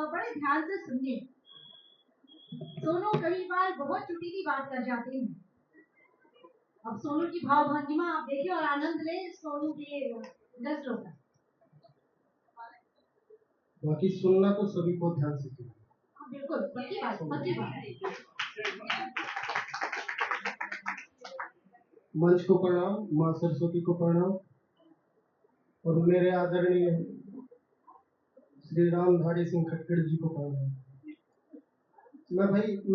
बड़े ध्यान से सुनिए। सोनू कई बार बहुत चुटीली बात कर जाते हैं। अब सोनू की भाव भंगिमा आप देखिए और आनंद ले सोनू के गजलों का। बाकी सुनना तो सभी को ध्यान से सुनना। बिल्कुल पक्की बात, पक्की बात। मंच को प्रणाम, माँ सरस्वती को प्रणाम और मेरे आदरणीय श्री रामधारी सिंह खट्टर जी को प्रणाम।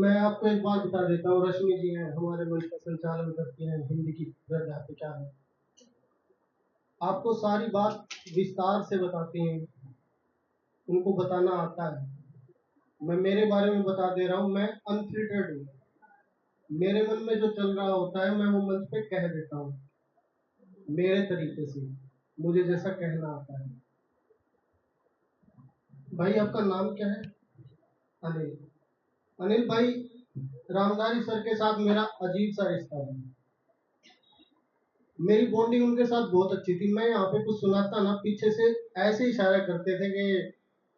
मैं आपको एक बात बता देता हूँ। रश्मि जी हैं, हमारे मंच का संचालन करती हैं, हिंदी की अध्यापिका है। आपको सारी बात विस्तार से बताती हैं, उनको बताना आता है। मैं मेरे बारे में बता दे रहा हूँ, मैं अनफिल्टर्ड हूँ। मेरे मन में जो चल रहा होता है मैं वो मंच पे कह देता हूँ, मेरे तरीके से, मुझे जैसा कहना आता है। भाई आपका नाम क्या है? अनिल। अनिल भाई, रामधारी सर के साथ मेरा अजीब सा रिश्ता है। मेरी बॉन्डिंग उनके साथ बहुत अच्छी थी। मैं यहाँ पे कुछ सुनाता ना, पीछे से ऐसे इशारा करते थे कि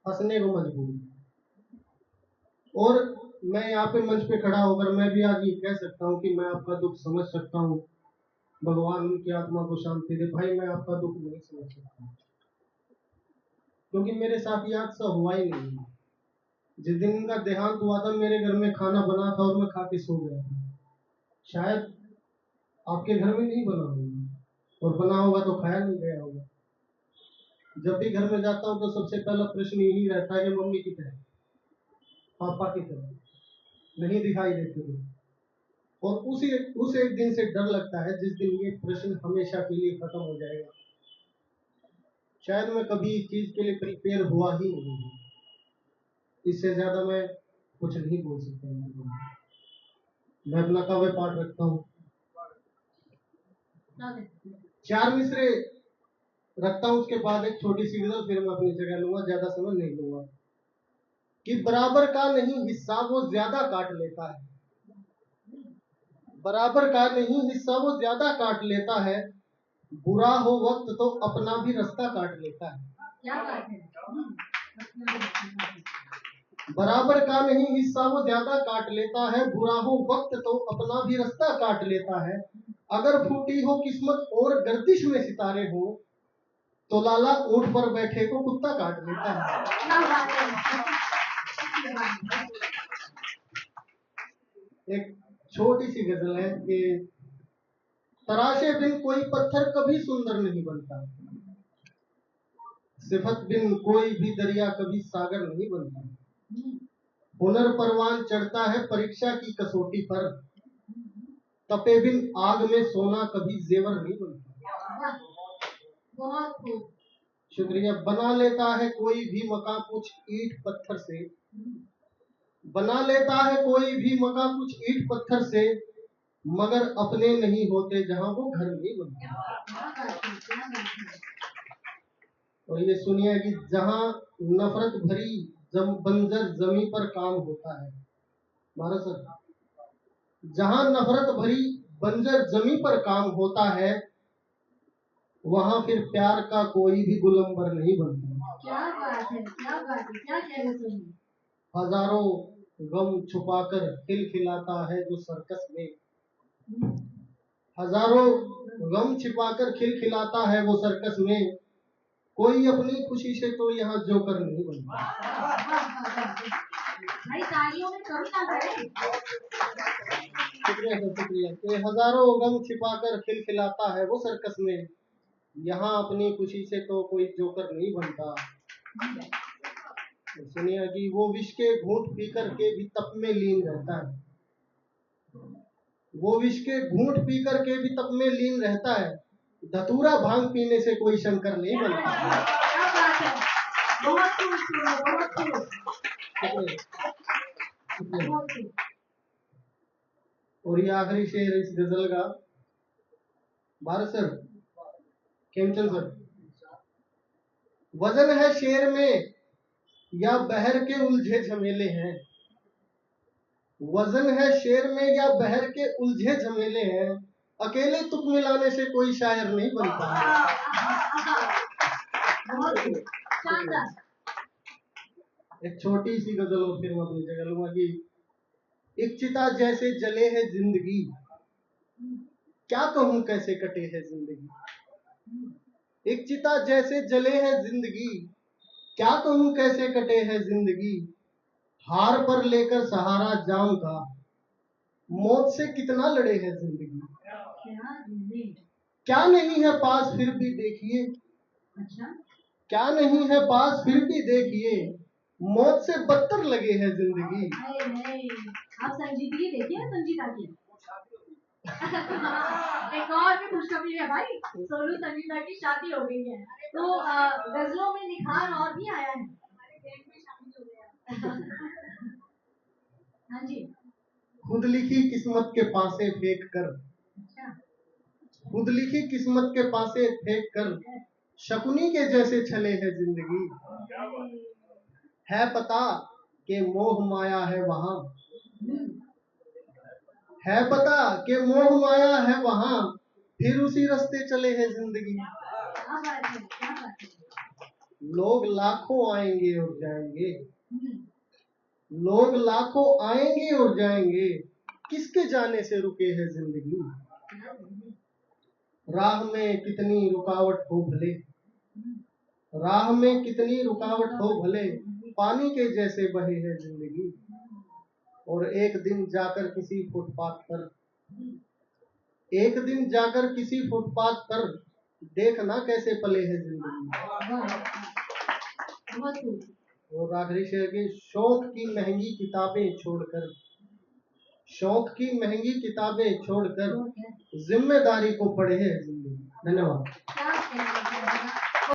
हंसने को मजबूर। और मैं यहाँ पे मंच पे खड़ा होकर मैं भी आज ये कह सकता हूँ कि मैं आपका दुख समझ सकता हूँ। भगवान उनकी आत्मा को शांति दे। भाई मैं आपका दुख नहीं समझ सकता, क्योंकि मेरे साथ ये हादसा हुआ ही नहीं। जिस दिन इनका देहांत हुआ था, मेरे घर में खाना बना था और मैं खा के सो गया था। शायद आपके घर में नहीं बना होगा, और बना होगा तो खाया नहीं गया होगा। जब भी घर में जाता हूँ तो सबसे पहला प्रश्न यही रहता है कि मम्मी की तरह, पापा की तरह नहीं दिखाई देते थे। और उस एक दिन से डर लगता है जिस दिन ये प्रश्न हमेशा के लिए खत्म हो जाएगा। शायद मैं कभी इस चीज के लिए प्रिपेयर हुआ ही नहीं। इससे ज्यादा मैं कुछ नहीं बोल सकता। मैं अपना काव्य पाठ रखता हूँ, 4 मिसरे रखता हूँ, उसके बाद एक छोटी सी गजल, फिर मैं अपनी जगह लूंगा, ज्यादा समय नहीं लूंगा। कि बराबर का नहीं हिस्सा वो ज्यादा काट लेता है, बराबर का नहीं हिस्सा वो ज्यादा काट लेता है, बुरा हो वक्त तो अपना भी रास्ता काट लेता है। क्या बात है। बराबर का नहीं हिस्सा वो ज्यादा काट लेता है, बुरा हो वक्त तो अपना भी रास्ता काट लेता है। अगर फूटी हो किस्मत और गर्दिश में सितारे हो, तो लाला ऊंट पर बैठे को कुत्ता काट लेता है। एक छोटी सी गजल है कि तराशे बिन कोई पत्थर कभी सुंदर नहीं बनता, सिफत बिन कोई भी दरिया कभी सागर नहीं बनता। हुनर परवान चढ़ता है परीक्षा की कसौटी पर, तपे बिन आग में सोना कभी जेवर नहीं बनता। बहुत खूब। शुक्रिया। बना लेता है कोई भी मकान कुछ ईंट पत्थर से, बना लेता है कोई भी मकान कुछ ईंट पत्थर से, मगर अपने नहीं होते जहां वो घर नहीं बनता। और ये सुनिए कि जहां नफरत भरी बंजर जमी पर काम होता है, महाराज सर, जहां नफरत भरी बंजर जमी पर काम होता है, वहां फिर प्यार का कोई भी गुलंबर नहीं बनता। क्या बात है, क्या बात है, क्या कह रहे हैं। हजारों गम छुपाकर खिलखिलाता है जो सर्कस में, हजारों गम छिपाकर खिलखिलाता है वो सर्कस में, कोई अपनी खुशी से तो यहाँ जोकर नहीं बनता। भाई तालियों में कभी ना करें। शुक्रिया सर, शुक्रिया। कि हजारों गम छिपाकर खिलखिलाता है वो सर्कस में, यहाँ अपनी खुशी से तो कोई जोकर नहीं बनता। सुनिए कि वो विष के घूंट पी करके भी तप में लीन रहता है, वो विष के घूंट पी करके भी तप में लीन रहता है, धतूरा भांग पीने से कोई शंकर नहीं बनता। और ये आखिरी शेर इस गजल का, भारत सर, खेमचंद सर, वजन है शेर में या बहर के उलझे झमेले हैं, वजन है शेर में या बहर के उलझे झमेले हैं, अकेले तुक मिलाने से कोई शायर नहीं बनता। एक छोटी सी गजल और फिर मैं अपनी जगह लूंगा कि एक चिता जैसे जले है जिंदगी, क्या कहूं कैसे कटे है जिंदगी। एक चिता जैसे जले है जिंदगी, क्या कहूं कैसे कटे है जिंदगी। हार पर लेकर सहारा जाम का, मौत से कितना लड़े है जिंदगी। क्या नहीं है पास फिर भी देखिए, अच्छा, क्या नहीं है पास फिर भी देखिए, मौत से बदतर लगे है जिंदगी। आप संजीदगी देखिए संजीदा की। एक और भी खुशखबरी है भाई, सोनू संजीदा की शादी हो गई है, तो गजलों में निखार और भी आया है। हाँ जी। खुद लिखी किस्मत के पासे फेंक कर, अच्छा, खुद लिखी किस्मत के पासे फेंक कर, शकुनी के जैसे छले है जिंदगी। है पता कि मोह माया है वहां, है पता कि मोह माया है वहां, फिर उसी रास्ते चले है जिंदगी। क्या बात है, क्या बात है। लोग लाखों आएंगे और जाएंगे, लोग लाखों आएंगे और जाएंगे, किसके जाने से रुके है जिंदगी। राह में कितनी रुकावट हो भले, राह में कितनी रुकावट हो भले, पानी के जैसे बहे है जिंदगी। और एक दिन जाकर किसी फुटपाथ पर, एक दिन जाकर किसी फुटपाथ पर, देखना कैसे पले है जिंदगी। और आखिरी शेर की, शौक की महंगी किताबें छोड़कर, शौक की महंगी किताबें छोड़कर, जिम्मेदारी को पढ़े है जिंदगी। धन्यवाद।